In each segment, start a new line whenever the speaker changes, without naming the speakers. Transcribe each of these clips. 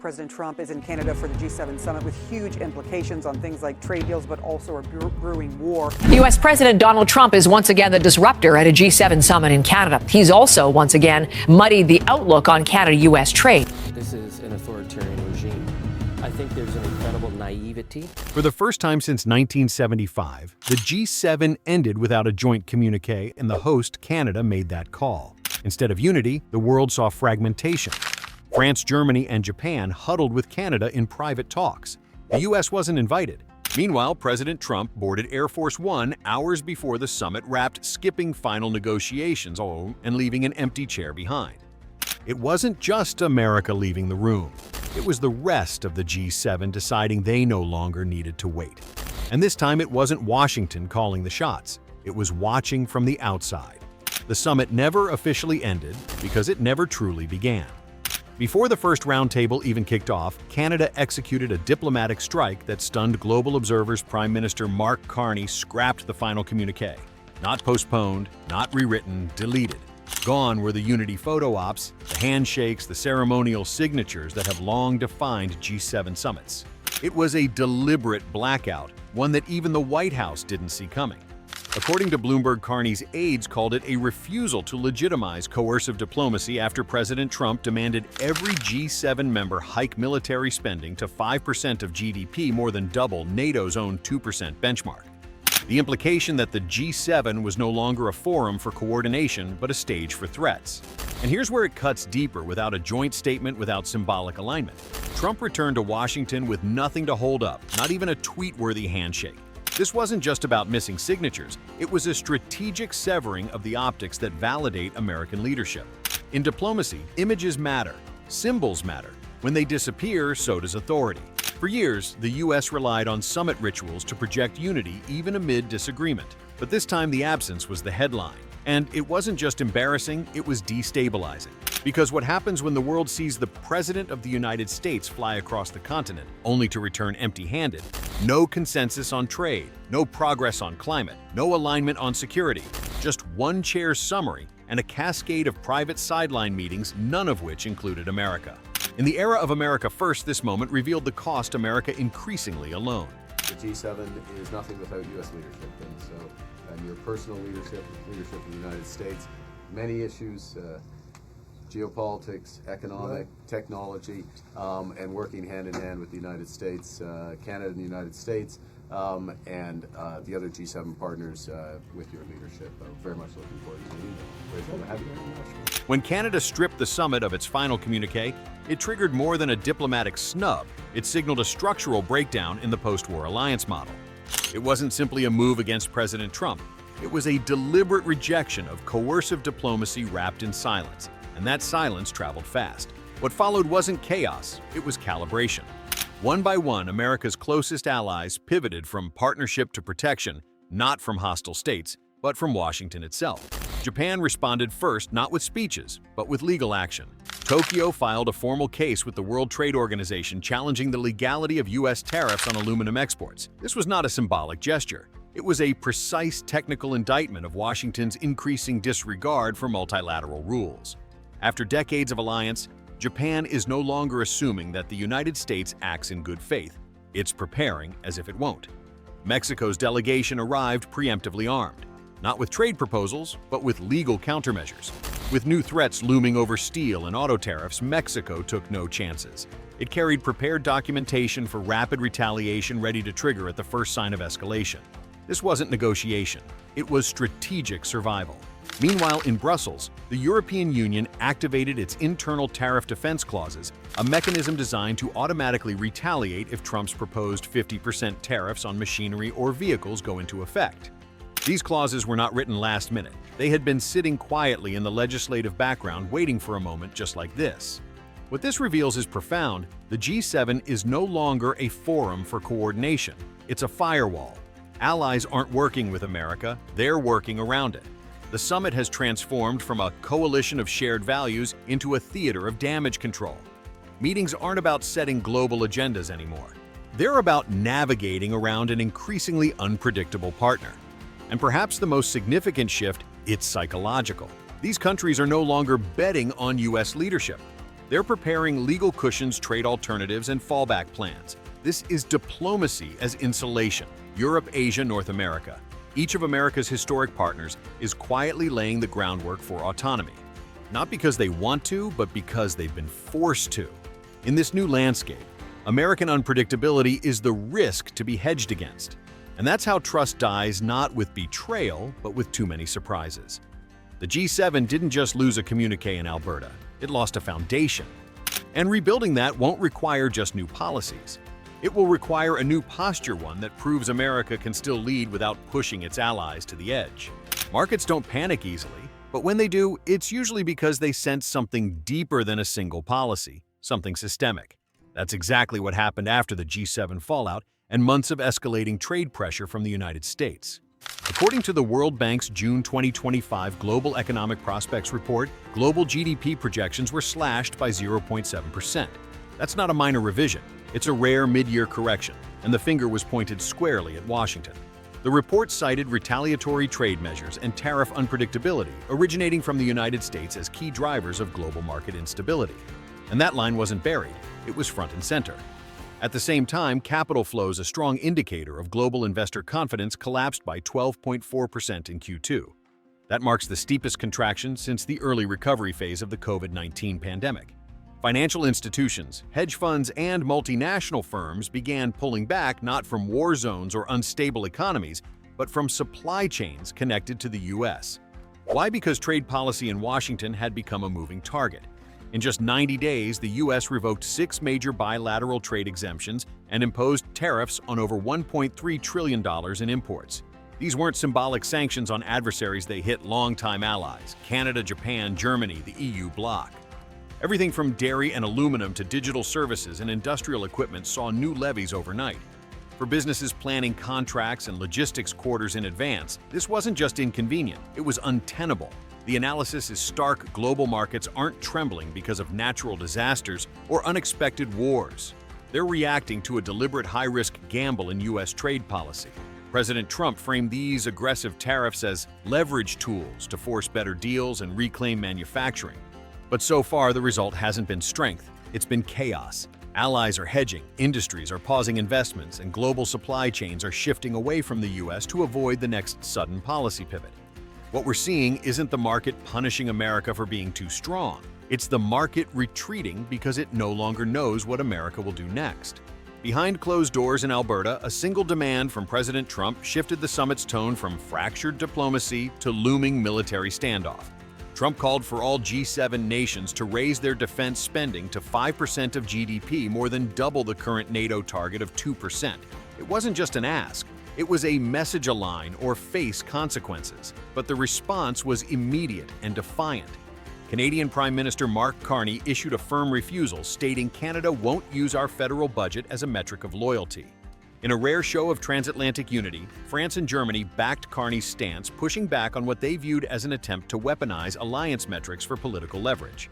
President Trump is in Canada for the G7 summit with huge implications on things like trade deals, but also a brewing war.
U.S. President Donald Trump is once again the disruptor at a G7 summit in Canada. He's also once again muddied the outlook on Canada-U.S. trade.
This is an authoritarian regime. I think there's an incredible naivety.
For the first time since 1975, the G7 ended without a joint communique, and the host, Canada, made that call. Instead of unity, the world saw fragmentation. France, Germany, and Japan huddled with Canada in private talks. The U.S. wasn't invited. Meanwhile, President Trump boarded Air Force One hours before the summit wrapped, skipping final negotiations and leaving an empty chair behind. It wasn't just America leaving the room. It was the rest of the G7 deciding they no longer needed to wait. And this time it wasn't Washington calling the shots. It was watching from the outside. The summit never officially ended because it never truly began. Before the first roundtable even kicked off, Canada executed a diplomatic strike that stunned global observers. Prime Minister Mark Carney scrapped the final communique. Not postponed, not rewritten, deleted. Gone were the unity photo ops, the handshakes, the ceremonial signatures that have long defined G7 summits. It was a deliberate blackout, one that even the White House didn't see coming. According to Bloomberg, Carney's aides called it a refusal to legitimize coercive diplomacy after President Trump demanded every G7 member hike military spending to 5% of GDP, more than double NATO's own 2% benchmark. The implication that the G7 was no longer a forum for coordination, but a stage for threats. And here's where it cuts deeper. Without a joint statement, without symbolic alignment, Trump returned to Washington with nothing to hold up, not even a tweet-worthy handshake. This wasn't just about missing signatures. It was a strategic severing of the optics that validate American leadership. In diplomacy, images matter, symbols matter. When they disappear, so does authority. For years, the U.S. relied on summit rituals to project unity even amid disagreement. But this time the absence was the headline. And it wasn't just embarrassing, it was destabilizing. Because what happens when the world sees the President of the United States fly across the continent, only to return empty-handed? No consensus on trade, no progress on climate, no alignment on security, just one chair's summary and a cascade of private sideline meetings, none of which included America. In the era of America First, this moment revealed the cost America increasingly alone.
The G7 is nothing without U.S. leadership, and your personal leadership of the United States, many issues, geopolitics, economic, technology, and working hand in hand with the United States, Canada and the United States, and the other G7 partners with your leadership. Very much looking forward to meeting them. Grateful to have you here.
When Canada stripped the summit of its final communique, it triggered more than a diplomatic snub. It signaled a structural breakdown in the post-war alliance model. It wasn't simply a move against President Trump. It was a deliberate rejection of coercive diplomacy wrapped in silence. And that silence traveled fast. What followed wasn't chaos, it was calibration. One by one, America's closest allies pivoted from partnership to protection, not from hostile states, but from Washington itself. Japan responded first, not with speeches, but with legal action. Tokyo filed a formal case with the World Trade Organization challenging the legality of U.S. tariffs on aluminum exports. This was not a symbolic gesture. It was a precise technical indictment of Washington's increasing disregard for multilateral rules. After decades of alliance, Japan is no longer assuming that the United States acts in good faith. It's preparing as if it won't. Mexico's delegation arrived preemptively armed, not with trade proposals, but with legal countermeasures. With new threats looming over steel and auto tariffs, Mexico took no chances. It carried prepared documentation for rapid retaliation ready to trigger at the first sign of escalation. This wasn't negotiation, it was strategic survival. Meanwhile, in Brussels, the European Union activated its internal tariff defense clauses, a mechanism designed to automatically retaliate if Trump's proposed 50% tariffs on machinery or vehicles go into effect. These clauses were not written last minute. They had been sitting quietly in the legislative background waiting for a moment just like this. What this reveals is profound. The G7 is no longer a forum for coordination. It's a firewall. Allies aren't working with America, they're working around it. The summit has transformed from a coalition of shared values into a theater of damage control. Meetings aren't about setting global agendas anymore. They're about navigating around an increasingly unpredictable partner. And perhaps the most significant shift, it's psychological. These countries are no longer betting on U.S. leadership. They're preparing legal cushions, trade alternatives, and fallback plans. This is diplomacy as insulation. Europe, Asia, North America. Each of America's historic partners is quietly laying the groundwork for autonomy. Not because they want to, but because they've been forced to. In this new landscape, American unpredictability is the risk to be hedged against. And that's how trust dies, not with betrayal, but with too many surprises. The G7 didn't just lose a communique in Alberta, it lost a foundation. And rebuilding that won't require just new policies. It will require a new posture, one that proves America can still lead without pushing its allies to the edge. Markets don't panic easily, but when they do, it's usually because they sense something deeper than a single policy, something systemic. That's exactly what happened after the G7 fallout and months of escalating trade pressure from the United States. According to the World Bank's June 2025 Global Economic Prospects Report, global GDP projections were slashed by 0.7%. That's not a minor revision. It's a rare mid-year correction, and the finger was pointed squarely at Washington. The report cited retaliatory trade measures and tariff unpredictability originating from the United States as key drivers of global market instability. And that line wasn't buried, it was front and center. At the same time, capital flows, a strong indicator of global investor confidence, collapsed by 12.4% in Q2. That marks the steepest contraction since the early recovery phase of the COVID-19 pandemic. Financial institutions, hedge funds, and multinational firms began pulling back not from war zones or unstable economies, but from supply chains connected to the U.S. Why? Because trade policy in Washington had become a moving target. In just 90 days, the U.S. revoked 6 major bilateral trade exemptions and imposed tariffs on over $1.3 trillion in imports. These weren't symbolic sanctions on adversaries, they hit longtime allies: Canada, Japan, Germany, the EU bloc. Everything from dairy and aluminum to digital services and industrial equipment saw new levies overnight. For businesses planning contracts and logistics quarters in advance, this wasn't just inconvenient, it was untenable. The analysis is stark: global markets aren't trembling because of natural disasters or unexpected wars. They're reacting to a deliberate high-risk gamble in U.S. trade policy. President Trump framed these aggressive tariffs as leverage tools to force better deals and reclaim manufacturing. But so far, the result hasn't been strength, it's been chaos. Allies are hedging, industries are pausing investments, and global supply chains are shifting away from the U.S. to avoid the next sudden policy pivot. What we're seeing isn't the market punishing America for being too strong. It's the market retreating because it no longer knows what America will do next. Behind closed doors in Alberta, a single demand from President Trump shifted the summit's tone from fractured diplomacy to looming military standoff. Trump called for all G7 nations to raise their defense spending to 5% of GDP, more than double the current NATO target of 2%. It wasn't just an ask. It was a message: align or face consequences. But the response was immediate and defiant. Canadian Prime Minister Mark Carney issued a firm refusal, stating Canada won't use our federal budget as a metric of loyalty. In a rare show of transatlantic unity, France and Germany backed Carney's stance, pushing back on what they viewed as an attempt to weaponize alliance metrics for political leverage.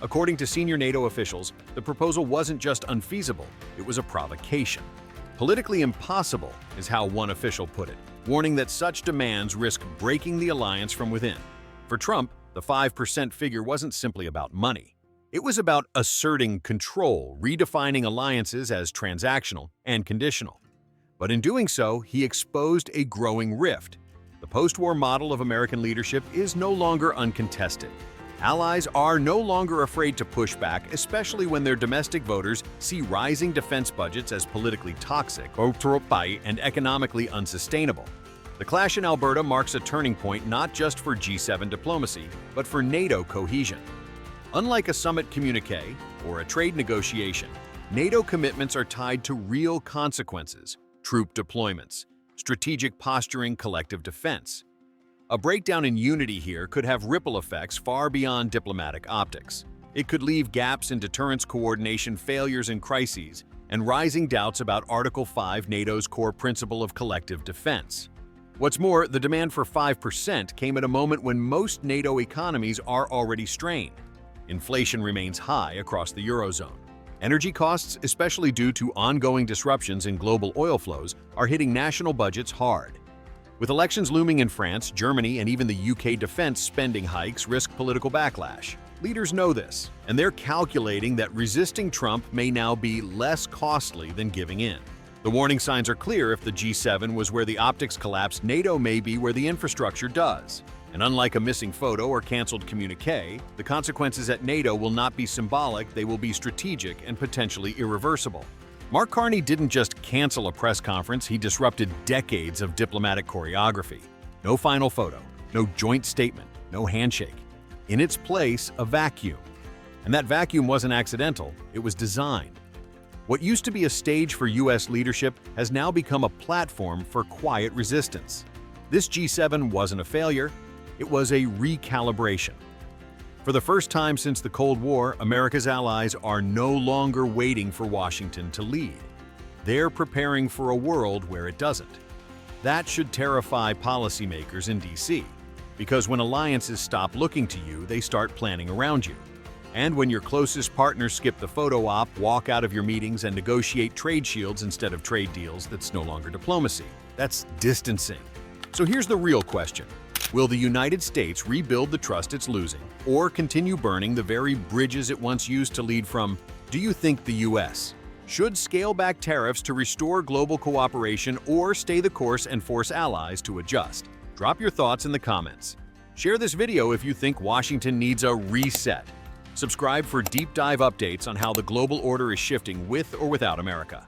According to senior NATO officials, the proposal wasn't just unfeasible, it was a provocation. Politically impossible is how one official put it, warning that such demands risk breaking the alliance from within. For Trump, the 5% figure wasn't simply about money. It was about asserting control, redefining alliances as transactional and conditional. But in doing so, he exposed a growing rift. The post-war model of American leadership is no longer uncontested. Allies are no longer afraid to push back, especially when their domestic voters see rising defense budgets as politically toxic, and economically unsustainable. The clash in Alberta marks a turning point not just for G7 diplomacy, but for NATO cohesion. Unlike a summit communique or a trade negotiation, NATO commitments are tied to real consequences: troop deployments, strategic posturing, collective defense. A breakdown in unity here could have ripple effects far beyond diplomatic optics. It could leave gaps in deterrence coordination, failures in crises, and rising doubts about Article 5, NATO's core principle of collective defense. What's more, the demand for 5% came at a moment when most NATO economies are already strained. Inflation remains high across the Eurozone. Energy costs, especially due to ongoing disruptions in global oil flows, are hitting national budgets hard. With elections looming in France, Germany, and even the UK, defense spending hikes risk political backlash. Leaders know this, and they're calculating that resisting Trump may now be less costly than giving in. The warning signs are clear. If the G7 was where the optics collapse, NATO may be where the infrastructure does. And unlike a missing photo or canceled communique, the consequences at NATO will not be symbolic, they will be strategic and potentially irreversible. Mark Carney didn't just cancel a press conference, he disrupted decades of diplomatic choreography. No final photo, no joint statement, no handshake. In its place, a vacuum. And that vacuum wasn't accidental, it was designed. What used to be a stage for U.S. leadership has now become a platform for quiet resistance. This G7 wasn't a failure, it was a recalibration. For the first time since the Cold War, America's allies are no longer waiting for Washington to lead. They're preparing for a world where it doesn't. That should terrify policymakers in D.C., because when alliances stop looking to you, they start planning around you. And when your closest partners skip the photo op, walk out of your meetings, and negotiate trade shields instead of trade deals, that's no longer diplomacy. That's distancing. So here's the real question. Will the United States rebuild the trust it's losing, or continue burning the very bridges it once used to lead from? Do you think the U.S. should scale back tariffs to restore global cooperation, or stay the course and force allies to adjust? Drop your thoughts in the comments. Share this video if you think Washington needs a reset. Subscribe for deep dive updates on how the global order is shifting with or without America.